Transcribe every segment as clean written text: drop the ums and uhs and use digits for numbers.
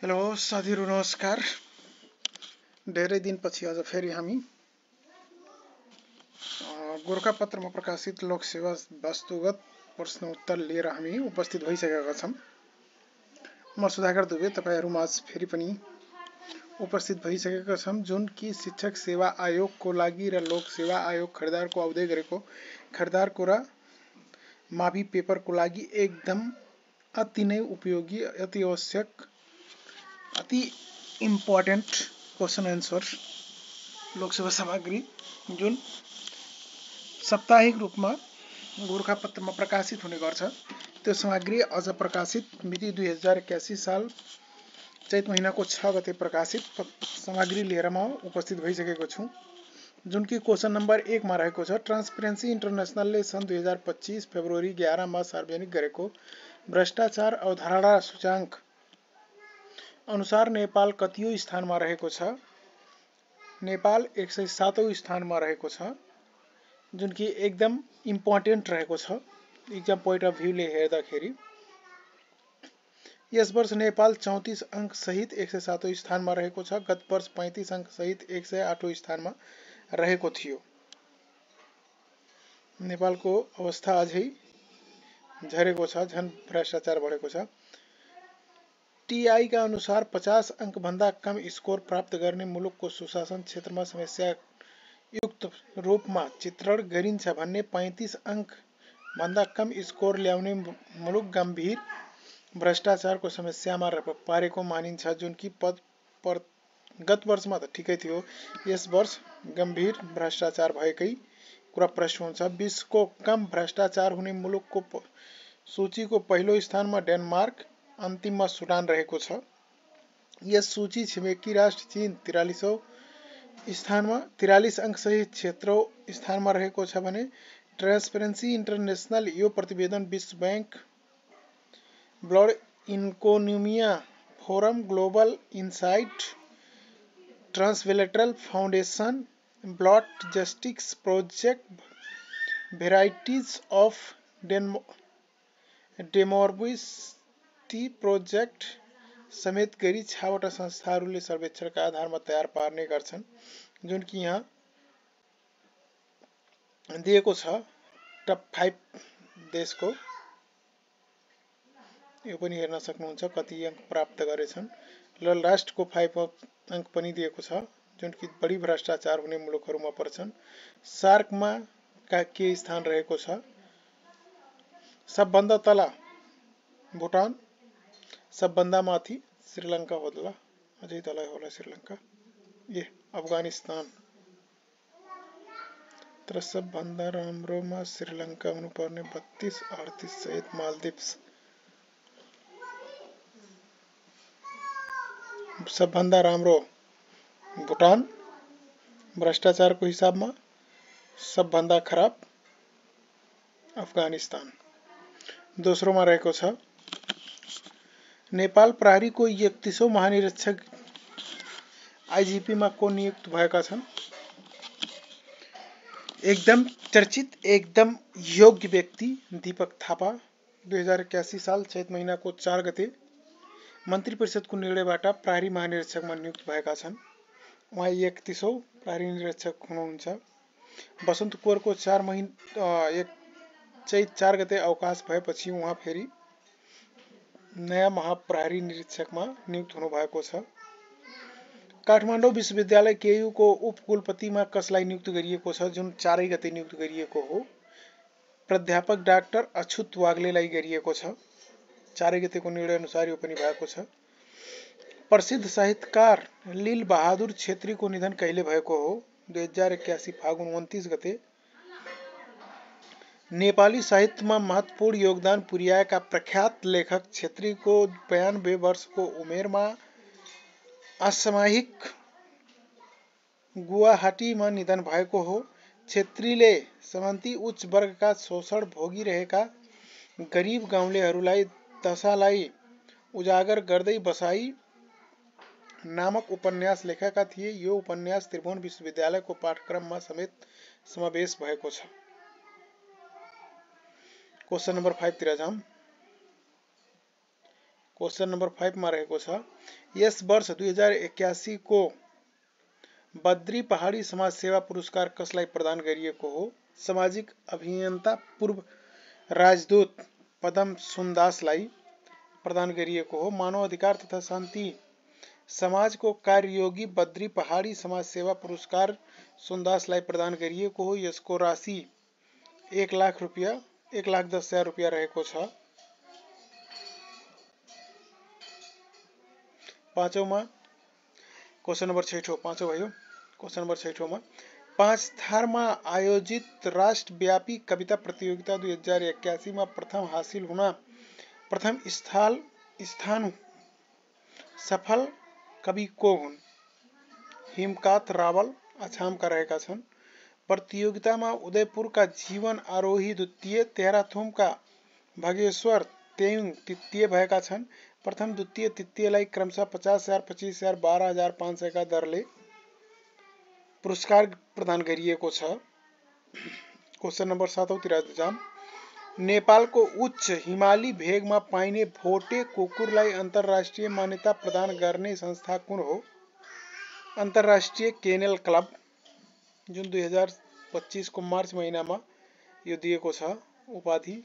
Hello साथीहरु नमस्कार। धेरै दिनपछि आज फेरि हामी गोरखापत्रमा प्रकाशित लोकसेवा वस्तुगत प्रश्न उत्तर लिएर हामी उपस्थित भइसकेका छौं। म सुधाकर दुबे तपाईहरु माझ फेरि पनि उपस्थित भइसकेका छौं, जुन कि शिक्षक सेवा आयोगको लागि र लोक सेवा आयोग खरिदारको आउँदै गरेको खरिदारको र मावि पेपरको लागि एकदम अति नै उपयोगी, अति आवश्यक, अति इम्पोर्टेन्ट क्वेशन एन्सर लोकसेवा सामग्री जुन साप्ताहिक रूपमा गोरखापत्रमा प्रकाशित हुने गर्छ। त्यो सामग्री अझ प्रकाशित मिति 2081 साल चैत महिनाको 6 गते प्रकाशित सामग्री लिएर म उपस्थित भइसकेको छु, जुन कि क्वेशन नम्बर 1 मा रहेको छ। ट्रान्सपेरेन्सी इन्टरनेशनलले सन् 2025 फेब्रुअरी 11 मा सार्वजनिक गरेको भ्रष्टाचार अवधारणा सूचाङ्क अनुसार नेपाल कतिऔं स्थानमा रहेको छ? नेपाल 107औं स्थानमा रहेको छ, जुन कि एकदम इम्पोर्टेन्ट रहेको छ एक्जाम पोइन्ट अफ भ्यूले हेर्दाखेरि। यस वर्ष नेपाल 34 अंक सहित 107औं स्थानमा रहेको छ। गत वर्ष 35 अंक सहित 108औं स्थानमा रहेको थियो। नेपालको अवस्था अझै झरेको छ, झन भ्रष्टाचार बढेको छ। टीआई का अनुसार 50 अंक भन्दा कम स्कोर प्राप्त गर्ने मुलुकको सुशासन क्षेत्रमा समस्या युक्त रूपमा चित्रण गरिन्छ भन्ने 35 अंक भन्दा कम स्कोर ल्याउने मुलुक गम्भीर भ्रष्टाचारको समस्यामा पारेको मानिन्छ, जुन कि गत वर्षमा त ठिकै थियो, यस वर्ष गम्भीर भ्रष्टाचार भएकै कुरा प्रश्न हुन्छ। विश्वको कम भ्रष्टाचार हुने मुलुकको सूचीको पहिलो स्थानमा डेनमार्क, अन्तिममा सुडान रहेको छ। यस सूची छिमेकी राष्ट्र चीन 43औं स्थानमा 43 अंक सहित 76औं स्थानमा रहेको छ भने ट्रान्सपेरेन्सी इन्टरनेशनल यो प्रतिवेदन विश्व bank, world economic forum, global insight, ट्रान्सलेटरल foundation, world justice project, varieties of democracy project समेत गरी 6 वटा संस्थाहरूले सर्वेक्षणका आधारमा तयार पार्ने गर्छन्, जुन कि यहाँ दिएको छ टप 5 देशको। यो पनि हेर्न सक्नुहुन्छ कति अंक प्राप्त गरेछन्। ल लास्टको 5 अंक पनि दिएको छ, जुन कि बढी भ्रष्टाचार हुने मुलुकहरुमा पर्छन्। सार्कमा के स्थान रहेको छ? सबभन्दा तल भुटान, सबभन्दा माथि श्रीलंका होला, अझै तल होला श्रीलंका, अफगानिस्तान, तर सबभन्दा राम्रोमा श्रीलंका हुनुपर्ने 32, 38 सहित मालदिप्स। सबभन्दा राम्रो भुटान भ्रष्टाचारको हिसाबमा, सबभन्दा खराब अफगानिस्तान। दोस्रोमा रहेको छ नेपाल प्रहरीको 31औं महानिरीक्षक आइजिपी मा को नियुक्त भएका छन्? एकदम चर्चित, एकदम योग्य व्यक्ति दीपक थापा 2081 साल चैत महिनाको 4 गते मन्त्री परिषदको निर्णयबाट प्रहरी महानिरीक्षकमा नियुक्त भएका छन्। उहाँ 31औं प्रहरी निरीक्षक हुनुहुन्छ। बसन्त कुँवरको चैत 4 गते अवकाश भएपछि उहाँ फेरि नयाँ महाप्रहरी निरीक्षकमा नियुक्त हुनुभएको छ। काठमाडौँ विश्वविद्यालय केयू को उपकुलपतिमा कसलाई नियुक्त गरिएको छ, जुन 4 गते नियुक्त गरिएको हो? प्राध्यापक डाक्टर अछुत वाग्लेलाई गरिएको छ। 4 गतेको निर्णय अनुसार यो पनि भएको छ। प्रसिद्ध साहित्यकार लील बहादुर छेत्रीको निधन कहिले भएको हो? 2081 फागुन 29 गते। नेपाली साहित्यमा महत्वपूर्ण योगदान पुर्याएका प्रख्यात लेखक छेत्रीको 92 वर्षको उमेरमा असामयिक गुवाहाटीमा निधन भएको हो। छेत्रीले श्रीमती उच्च वर्गका शोषण भोगिरहेका गरिब गाउँलेहरूलाई दशालाई उजागर गर्दै बसाई नामक उपन्यास लेखेका थिए। यो उपन्यास त्रिभुवन विश्वविद्यालयको पाठ्यक्रममा समेत समावेश भएको छ। क्वेशन नम्बर 5 तिर जाम। क्वेशन नंबर 5 मा रहेको छ यस वर्ष 2081 को बद्री पहाडी समाज सेवा पुरस्कार कसलाई प्रदान गरिएको हो? सामाजिक अभियन्ता पूर्व राजदूत पदम सुन्दासलाई प्रदान गरिएको हो। मानव अधिकार तथा शान्ति समाजको कार्ययोगी बद्री पहाडी समाज सेवा पुरस्कार सुन्दासलाई प्रदान गरिएको हो। यसको राशि 1,10,000 रुपैयाँ रहेको छ। पाँचौंमा क्वेशन नंबर 6 पाँचौं भयो। क्वेशन नंबर 6 मा पाँचथारमा आयोजित राष्ट्रव्यापी कविता प्रतियोगिता 2081 मा प्रथम स्थान सफल कवि को हुन्? हिमकांत रावल अछामका रहेका छन्। प्रतियोगितामा उदयपुरका जीवन आरोही द्वितीय, तेह्रथुमका भगेश्वर तेयुङ तृतीय भएका छन्। प्रथम, द्वितीय, तृतीयलाई क्रमशः 50,000, 25,000, 12,500 का दरले पुरस्कार प्रदान गरिएको छ। क्वेशन नंबर 7 तिर जाम। नेपालको उच्च हिमाली भेगमा पाइने भोटे कुकुरलाई अन्तर्राष्ट्रिय मान्यता प्रदान गर्ने संस्था कुन हो? अन्तर्राष्ट्रिय केनल क्लब, जुन 2025 को मार्च महिनामा यो दिएको छ उपाधि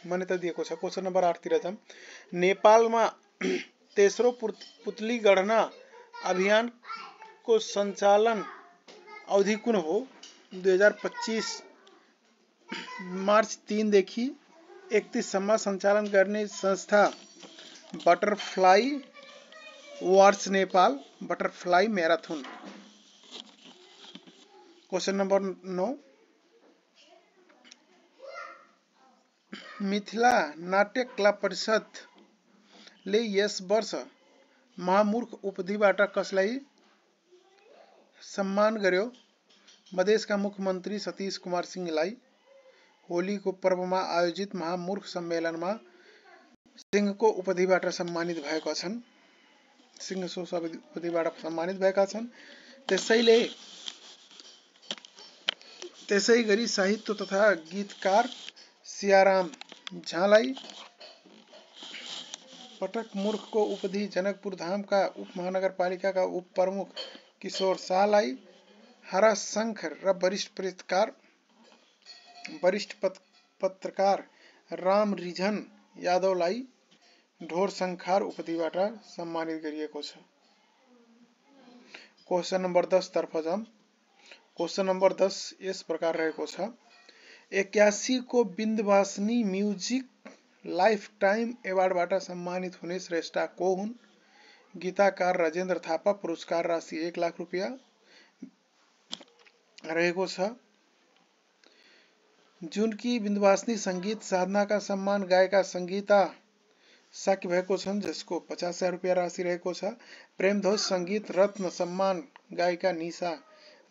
मान्यता दिएको छ। क्वेशन नंबर 8 तिर जाम। नेपालमा तेस्रो पुतली गणना अभियान को सञ्चालन अवधि कुन हो? 2025 मार्च 3 देखि 31 सम्म सञ्चालन गर्ने संस्था butterfly wars Nepal, butterfly marathon. Question number 9 Mithila नाट्य कला परिषदले यस वर्ष महामूर्ख उपाधिबाट कसलाई सम्मान गर्यो? मधेसका मुख्यमन्त्री सतीश कुमार सिंहलाई। होलीको पर्वमा आयोजित महामूर्ख सम्मेलनमा सिंहको उपाधिबाट सम्मानित भएका छन्। सिंह सो उपाधिबाट सम्मानित भएका छन्। त्यसैगरी साहित्य तथा गीतकार सियाराम झालाई पटक मूर्खको उपाधि, जनकपुर धामका उपमहानगरपालिकाका उप प्रमुख किशोर शाहलाई, हरशंख र वरिष्ठ पत्रकार राम रिझन यादवलाई ढोरसंखार उपाधिबाट सम्मानित गरिएको छ। क्वेशन नंबर 10 तर्फ जाम। क्वेशन नंबर 10 यस प्रकार रहेको छ 81 को विन्ध्यवासिनी म्युजिक लाइफ टाइम एवार्डबाट सम्मानित हुने श्रेष्ठा को हुन्? गीतकार राजेन्द्र थापा। पुरस्कार राशि 1 लाख रुपैयाँ रहेको छ। जुनकी विन्ध्यवासिनी संगीत साधनाका सम्मान गायिका संगीता साकी भएको छन्, जसको 50,000 रुपैयाँ राशि रहेको छ। प्रेमध्वज संगीत रत्न सम्मान गायिका निशा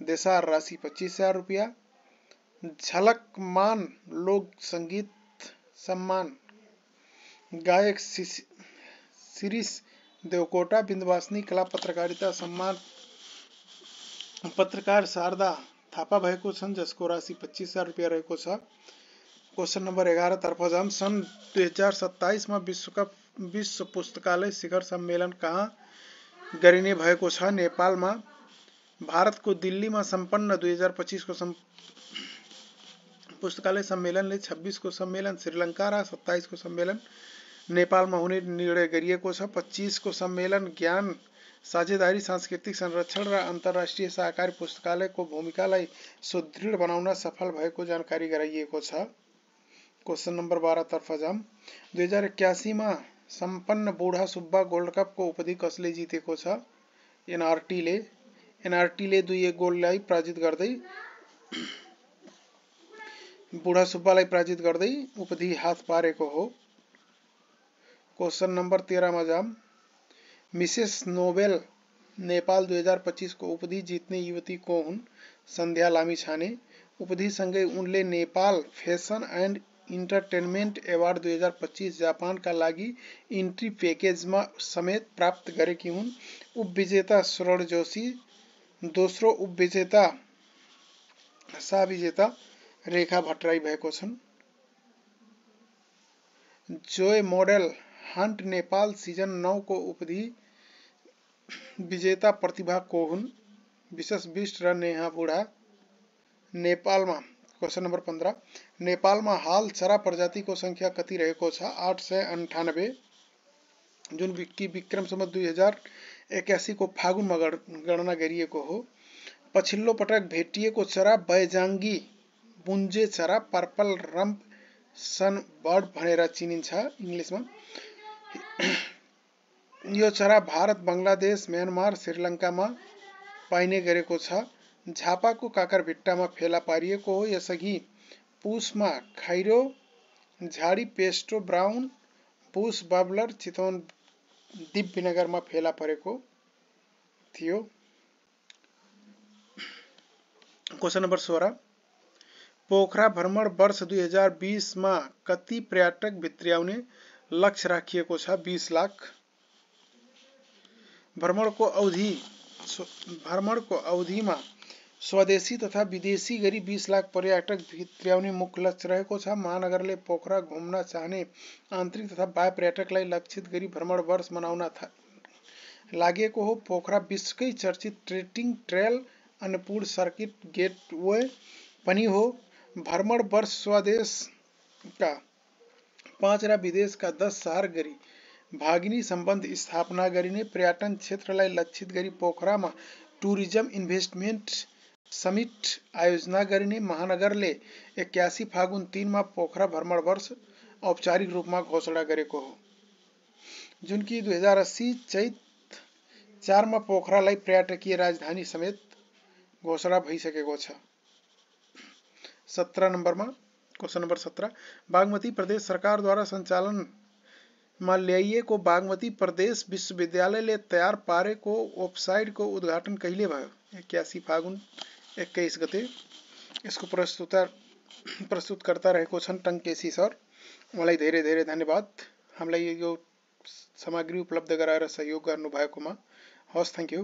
देसार, राशि 25,000 रुपैयाँ। झलकमान लोक संगीत सम्मान गायक शिरीष देवकोटा। विन्ध्यवासिनी कला पत्रकारिता सम्मान पत्रकार शारदा थापा भएको छन्, जसको राशि 25,000 रुपैयाँ रहेको छ। क्वेशन नंबर 11 तर्फ जाम। सन् 2027 मा विश्व पुस्तकालय शिखर सम्मेलन कहाँ गरिने भएको छ? नेपालमा। भारतको दिल्लीमा सम्पन्न 2025 को पुस्तकालय सम्मेलनले 26 को सम्मेलन श्रीलङ्का र 27 को सम्मेलन नेपालमा हुने निर्णय गरिएको छ। 25 को सम्मेलन ज्ञान साझेदारी, सांस्कृतिक संरक्षण र अन्तर्राष्ट्रिय सहकारी पुस्तकालयको भूमिकालाई सुदृढ बनाउन सफल भएको जानकारी गराइएको छ। क्वेशन नंबर 12 तर्फ जाम। 2081 मा सम्पन्न बुढा सुब्बा गोल्ड कपको उपाधि कसले जितेको छ? एनआरटीले 2-1 गोललाई पराजित गर्दै बुढा सुब्बालाई पराजित गर्दै उपाधि हात पारेको हो। क्वेशन नंबर 13 मा जाम। मिसेस नोबेल नेपाल 2025 को उपाधि जित्ने युवती को हुन्? सन्ध्या लामिछाने। उपाधिसँगै उनले Nepal fashion and entertainment award 2025 जापानका लागि इन्ट्री प्याकेजमा समेत प्राप्त गरेकी हुन्। उपविजेता स्वर्ण जोशी, दोस्रो उपविजेता सहविजेता रेखा भट्टराई भएको छन्। Joy model hunt Nepal season 9 को उपधि विजेता प्रतिभा को हुन्? विशेष बिष्ट र नेहा बुढा। नेपालमा क्वेशन नम्बर 15 नेपालमा हाल चरा प्रजातिको संख्या कति रहेको छ? 898, जुन विक्रम सम्वत 2081 को फागुनमा गणना गरिएको हो। पछिल्लो पटक भेटिएको चरा बैजाङ्गी बुन्जे चरा पर्पल रम्प सनबर्ड भनेर चिनिन्छ इंग्लिशमा। यो चरा भारत, बंगलादेश, म्यानमार, श्रीलङ्कामा पाइने गरेको छ। झापाको काकरभिट्टामा फेला पारिएको हो। यसअघि पुसमा खैरो झाडी pesto brown Bush bubbler Chitwan दिव्यनगरमा फेला परेको थियो। क्वेशन नम्बर 16 पोखरा भ्रमण वर्ष 2020 मा कति पर्यटक भित्र्याउने लक्ष्य राखिएको छ? 20 लाख। भ्रमणको अवधिमा स्वदेशी तथा विदेशी गरी 20 लाख पर्यटक भित्र्याउने मुख्य लक्ष्य रहेको छ। महानगरले पोखरा घुम्न चाहने आन्तरिक तथा बाह्य पर्यटकलाई लक्षित गरी भ्रमण वर्ष मनाउन लागेको हो। पोखरा विश्वकै चर्चित trekking trail Annapurna circuit gateway पनि हो। भ्रमण वर्ष स्वदेशका 5 र विदेशका 10 सहर गरी भागिनी सम्बन्ध स्थापना गरिने पर्यटन क्षेत्रलाई लक्षित गरी पोखरामा टुरिज्म इन्भेस्टमेन्ट समिट आयोजना गरिने महानगरले 81 फागुन 3 मा पोखरा भ्रमण वर्ष औपचारिक रूपमा घोषणा गरेको हो, जुन कि 2080 चैत 4 मा पोखरालाई पर्यटकीय राजधानी समेत घोषणा भइसकेको छ। 17 नम्बरमा क्वेशन नम्बर 17 बागमती प्रदेश सरकारद्वारा सञ्चालनमा ल्याइएको बागमती प्रदेश विश्वविद्यालयले तयार पारेको वेबसाइटको उद्घाटन कहिले भयो? 81 फागुन 21 गते। यसको प्रस्तुतकर्ता रहेको छन् टङ्केसी सर। उहाँलाई धेरै धेरै धन्यवाद हामीलाई यो सामग्री उपलब्ध गराएर सहयोग गर्नुभएकोमा। हवस्, थ्याङ्क यू।